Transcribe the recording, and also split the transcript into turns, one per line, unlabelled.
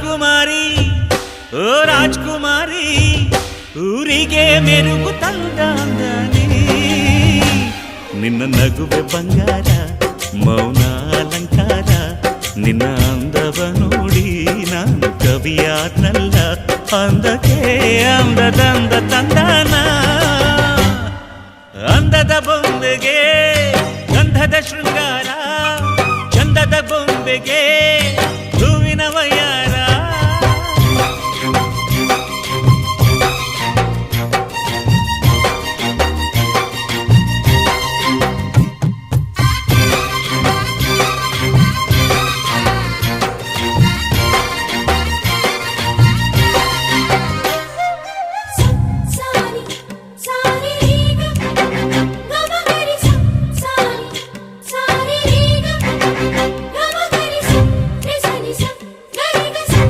ರಾಜ್ಕುಮಾರಿ ಓ ರಾಜ್ಕುಮಾರಿ ಊರಿಗೆ ಮೆರುಗು ತಂದಾನಿ ನಿನ್ನ ನಗುವೆ ಬಂಗಾರ ಮೌನ ಅಲಂಕಾರ ನಿನ್ನ ಅಂದವ ನೋಡಿ ನಾನು ಕವಿಯಾದ್ನಲ್ಲ ಅಂದಕ್ಕೆ ಅಂದದಂದ ತಂದಾನ ಅಂದದ ಬೊಂಬೆಗೆ ಗಂಧದ ಶೃಂಗಾರ ಚಂದದ ಬೊಂಬೆಗೆ